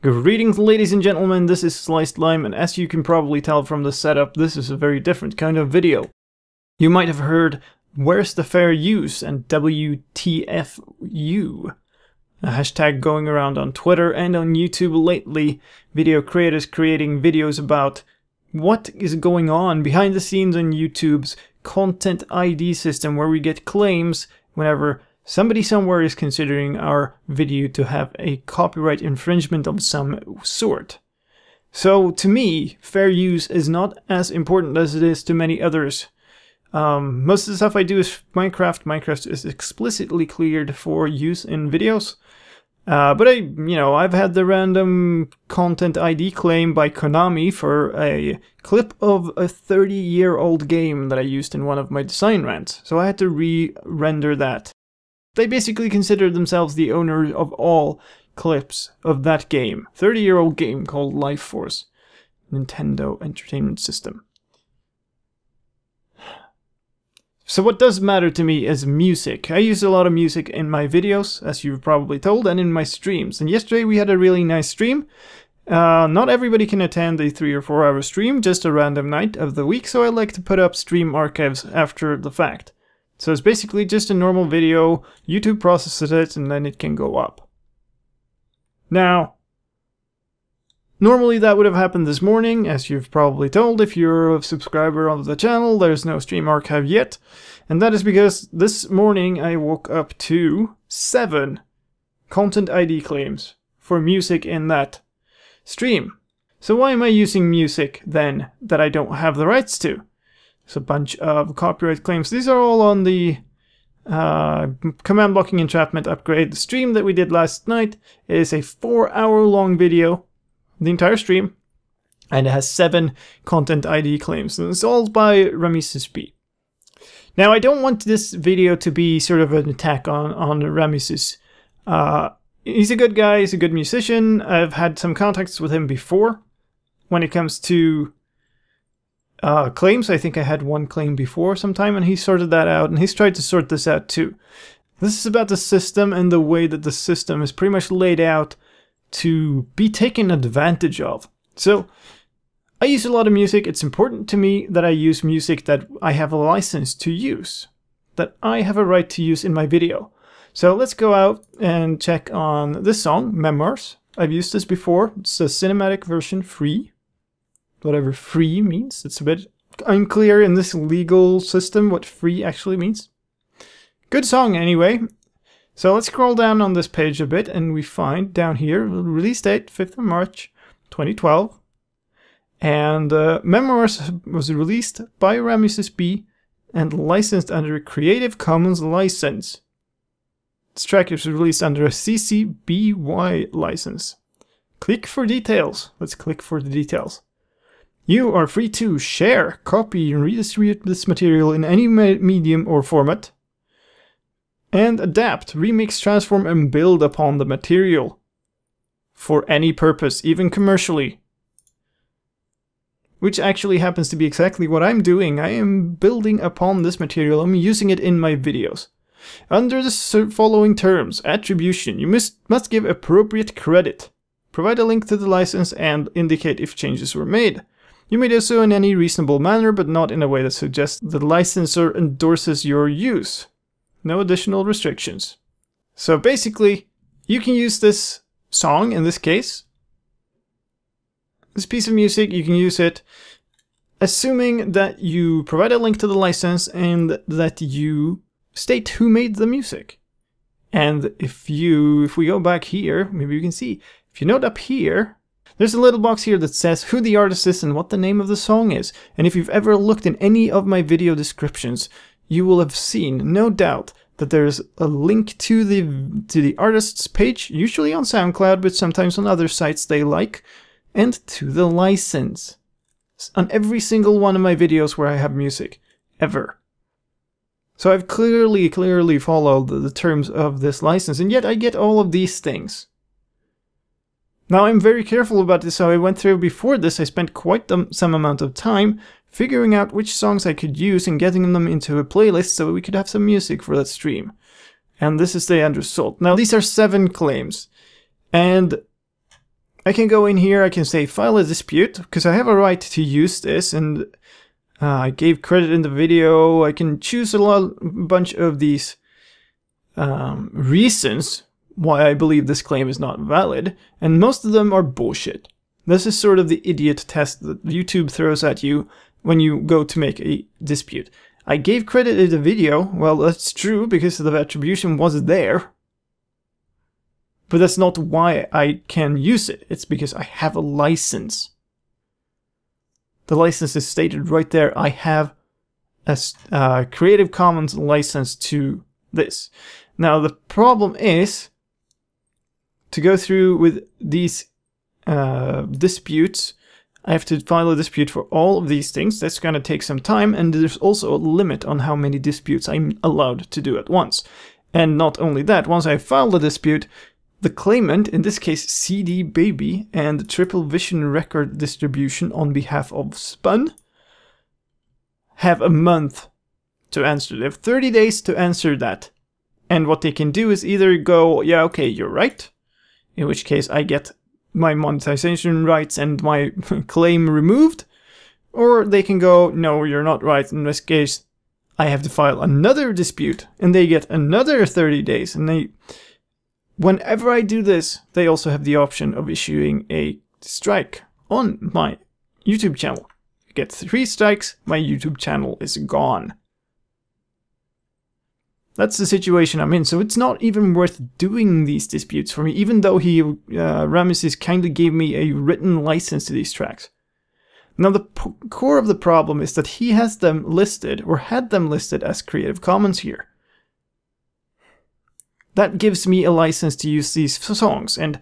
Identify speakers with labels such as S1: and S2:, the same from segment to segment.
S1: Greetings, ladies and gentlemen, this is slicedlime, and as you can probably tell from the setup, this is a very different kind of video. You might have heard, "Where's the fair use?" and WTFU. A hashtag going around on Twitter and on YouTube lately, video creators creating videos about what is going on behind the scenes on YouTube's content ID system, where we get claims whenever somebody somewhere is considering our video to have a copyright infringement of some sort. So to me, fair use is not as important as it is to many others. Most of the stuff I do is Minecraft. Minecraft is explicitly cleared for use in videos. But I've had the random content ID claim by Konami for a clip of a 30-year-old game that I used in one of my design rants. So I had to re-render that. They basically consider themselves the owner of all clips of that game. 30-year-old game called Life Force. Nintendo Entertainment System. So what does matter to me is music. I use a lot of music in my videos, as you've probably told, and in my streams. And yesterday we had a really nice stream. Not everybody can attend a 3 or 4 hour stream, just a random night of the week, so I like to put up stream archives after the fact. So it's basically just a normal video, YouTube processes it, and then it can go up. Now, normally that would have happened this morning, as you've probably told. If you're a subscriber on the channel, there's no stream archive yet. And that is because this morning I woke up to 7 content ID claims for music in that stream. So why am I using music then that I don't have the rights to? It's a bunch of copyright claims. These are all on the command blocking entrapment upgrade. The stream that we did last night is a 4-hour-long video, the entire stream, and it has 7 content ID claims. And it's all by Rameses B. Now, I don't want this video to be sort of an attack on Rameses. He's a good guy, he's a good musician. I've had some contacts with him before. When it comes to claims, I think I had one claim before sometime, and he sorted that out, and he's tried to sort this out too. This is about the system and the way that the system is pretty much laid out to be taken advantage of. So, I use a lot of music. It's important to me that I use music that I have a license to use, that I have a right to use in my video. So let's go out and check on this song, Memoirs. I've used this before. It's a cinematic version, free. Whatever free means. It's a bit unclear in this legal system what free actually means. Good song anyway. So let's scroll down on this page a bit, and we find down here, release date 5th of March 2012. And Memoirs was released by Rameses B and licensed under a Creative Commons license. This track is released under a CC BY license. Click for details. Let's click for the details. You are free to share, copy, and redistribute this material in any medium or format, and adapt, remix, transform, and build upon the material for any purpose, even commercially. Which actually happens to be exactly what I'm doing. I am building upon this material. I'm using it in my videos. Under the following terms: attribution. You must give appropriate credit. Provide a link to the license and indicate if changes were made. You may do so in any reasonable manner, but not in a way that suggests the licensor endorses your use. No additional restrictions. So basically, you can use this song, in this case, this piece of music, you can use it, assuming that you provide a link to the license and that you state who made the music. And if we go back here, maybe you can see, if you note up here, there's a little box here that says who the artist is and what the name of the song is. And if you've ever looked in any of my video descriptions, you will have seen, no doubt, that there's a link to the artist's page, usually on SoundCloud, but sometimes on other sites they like, and to the license. On every single one of my videos where I have music, ever. So I've clearly followed the terms of this license, and yet I get all of these things. Now I'm very careful about this, so I went through before this, I spent quite some amount of time figuring out which songs I could use and getting them into a playlist so we could have some music for that stream. And this is the end result. Now these are 7 claims, and I can go in here, I can say file a dispute, because I have a right to use this, and I gave credit in the video. I can choose a bunch of these reasons why I believe this claim is not valid, and most of them are bullshit. This is sort of the idiot test that YouTube throws at you when you go to make a dispute. I gave credit in the video. Well, that's true because the attribution was there. But that's not why I can use it. It's because I have a license. The license is stated right there. I have a Creative Commons license to this. Now the problem is to go through with these disputes. I have to file a dispute for all of these things. That's going to take some time, and there's also a limit on how many disputes I'm allowed to do at once. And not only that, once I file the dispute, the claimant, in this case CD Baby and Triple Vision Record Distribution on behalf of Spun, have a month to answer. They have 30 days to answer that. And what they can do is either go, yeah, okay, you're right, in which case I get my monetization rights and my claim removed, or they can go, no, you're not right. In this case, I have to file another dispute, and they get another 30 days. And whenever I do this, they also have the option of issuing a strike on my YouTube channel. I get 3 strikes, my YouTube channel is gone. That's the situation I'm in, so it's not even worth doing these disputes for me, even though Ramesses kindly gave me a written license to these tracks. Now the core of the problem is that he has them listed, or had them listed as Creative Commons here. That gives me a license to use these songs, and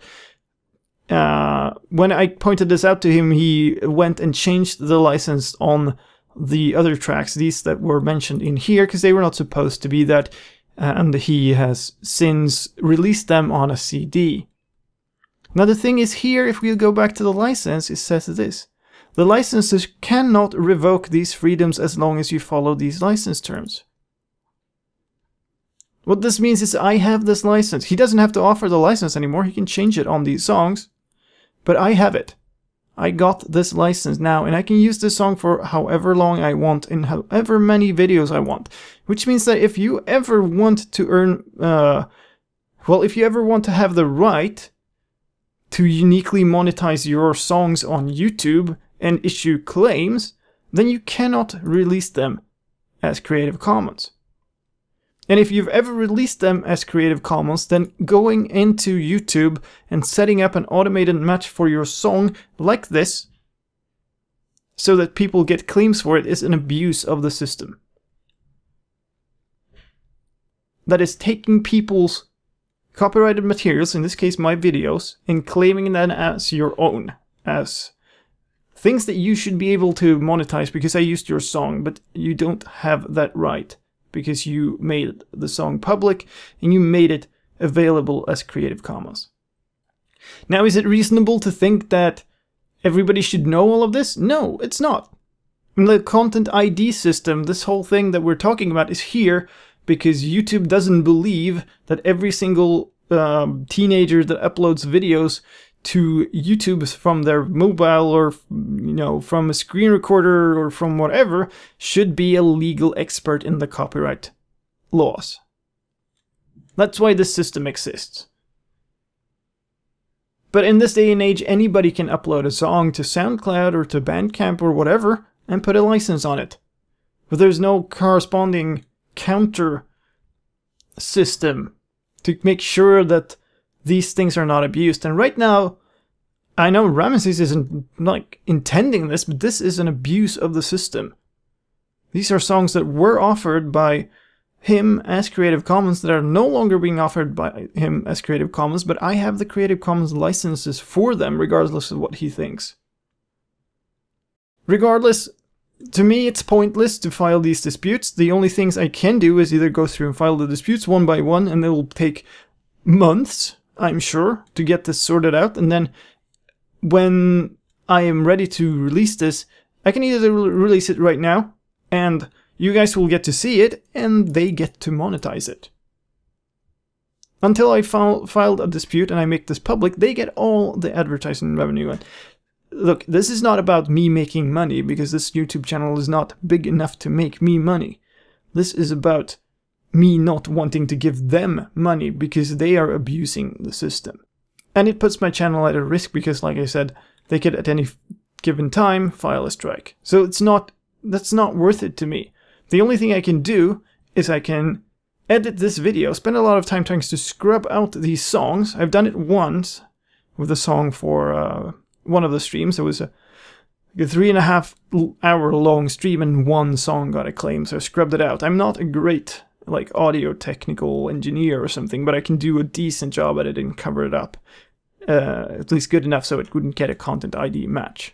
S1: when I pointed this out to him, he went and changed the license on the other tracks, these that were mentioned in here, because they were not supposed to be that, and he has since released them on a CD. Now the thing is here, if we go back to the license, it says this: the licensors cannot revoke these freedoms as long as you follow these license terms. What this means is I have this license. He doesn't have to offer the license anymore, he can change it on these songs, but I have it. I got this license now, and I can use this song for however long I want in however many videos I want. Which means that if you ever want to earn, if you ever want to have the right to uniquely monetize your songs on YouTube and issue claims, then you cannot release them as Creative Commons. And if you've ever released them as Creative Commons, then going into YouTube and setting up an automated match for your song like this, so that people get claims for it, is an abuse of the system. That is taking people's copyrighted materials, in this case my videos, and claiming them as your own, as things that you should be able to monetize because I used your song, but you don't have that right, because you made the song public and you made it available as Creative Commons. Now, is it reasonable to think that everybody should know all of this? No, it's not. In the content ID system, this whole thing that we're talking about is here because YouTube doesn't believe that every single teenager that uploads videos to YouTube from their mobile, or from a screen recorder, or from whatever, should be a legal expert in the copyright laws. That's why this system exists. But in this day and age, anybody can upload a song to SoundCloud or to Bandcamp or whatever and put a license on it. But there's no corresponding counter system to make sure that these things are not abused. And right now, I know Ramesses isn't intending this, but this is an abuse of the system. These are songs that were offered by him as Creative Commons that are no longer being offered by him as Creative Commons, but I have the Creative Commons licenses for them regardless of what he thinks. Regardless, to me it's pointless to file these disputes. The only things I can do is either go through and file the disputes one by one, and it will take months, I'm sure, to get this sorted out, and then when I am ready to release this, I can either release it right now, and you guys will get to see it, and they get to monetize it. until I filed a dispute and I make this public, they get all the advertising revenue. And look, this is not about me making money, because this YouTube channel is not big enough to make me money. This is about me not wanting to give them money because they are abusing the system. And it puts my channel at a risk because, like I said, they could at any given time file a strike. So that's not worth it to me. The only thing I can do is I can edit this video, spend a lot of time trying to scrub out these songs. I've done it once with a song for one of the streams. It was a 3.5 hour long stream and one song got acclaimed, so I scrubbed it out. I'm not a great audio technical engineer or something, but I can do a decent job at it and cover it up. At least good enough so it wouldn't get a content ID match.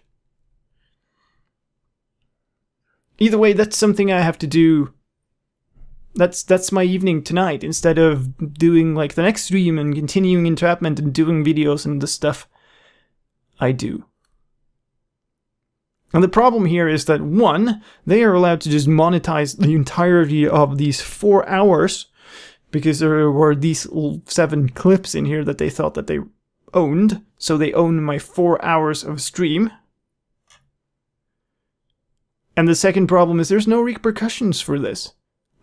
S1: Either way, that's something I have to do. That's my evening tonight, instead of doing the next stream and continuing entrapment and doing videos and the stuff I do. And the problem here is that, one, they are allowed to just monetize the entirety of these 4 hours, because there were these 7 clips in here that they thought that they owned, so they own my 4 hours of stream. And the second problem is there's no repercussions for this.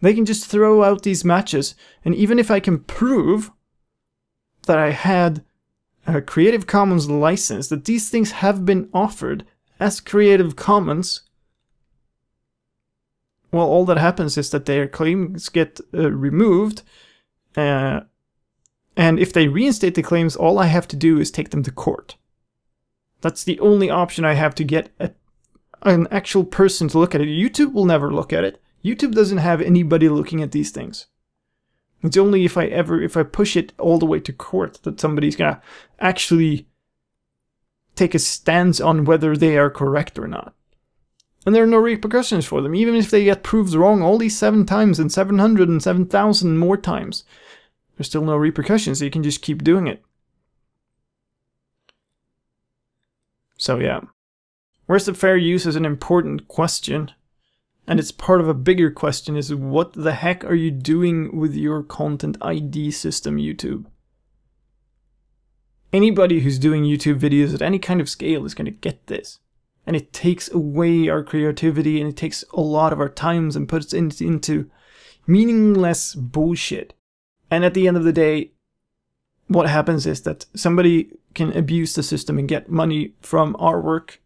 S1: They can just throw out these matches, and even if I can prove that I had a Creative Commons license, that these things have been offered as Creative Commons, well, all that happens is that their claims get removed, and if they reinstate the claims, all I have to do is take them to court. That's the only option I have to get an actual person to look at it. YouTube will never look at it. YouTube doesn't have anybody looking at these things. It's only if I push it all the way to court that somebody's gonna actually take a stance on whether they are correct or not. And there are no repercussions for them, even if they get proved wrong all these 7 times and 700 and 7,000 more times. There's still no repercussions, so you can just keep doing it. So yeah. Where's the fair use is an important question. And it's part of a bigger question, is what the heck are you doing with your content ID system, YouTube? Anybody who's doing YouTube videos at any kind of scale is going to get this. And it takes away our creativity, and it takes a lot of our times and puts it into meaningless bullshit. And at the end of the day, what happens is that somebody can abuse the system and get money from our work,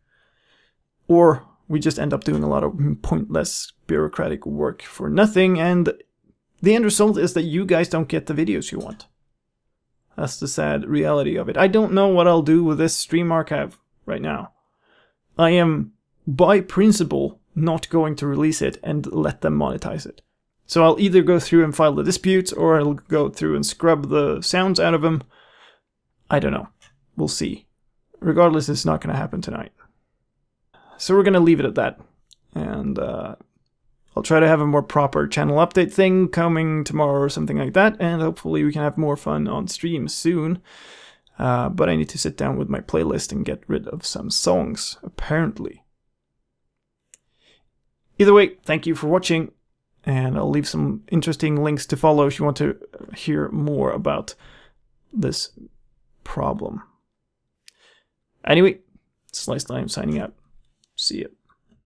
S1: or we just end up doing a lot of pointless bureaucratic work for nothing, and the end result is that you guys don't get the videos you want. That's the sad reality of it. I don't know what I'll do with this stream archive right now. I am, by principle, not going to release it and let them monetize it. So I'll either go through and file the disputes, or I'll go through and scrub the sounds out of them. I don't know. We'll see. Regardless, it's not going to happen tonight. So we're going to leave it at that. And I'll try to have a more proper channel update thing coming tomorrow or something like that. And hopefully we can have more fun on stream soon. But I need to sit down with my playlist and get rid of some songs, apparently. Either way, thank you for watching. And I'll leave some interesting links to follow if you want to hear more about this problem. Anyway, slicedlime signing out. See ya.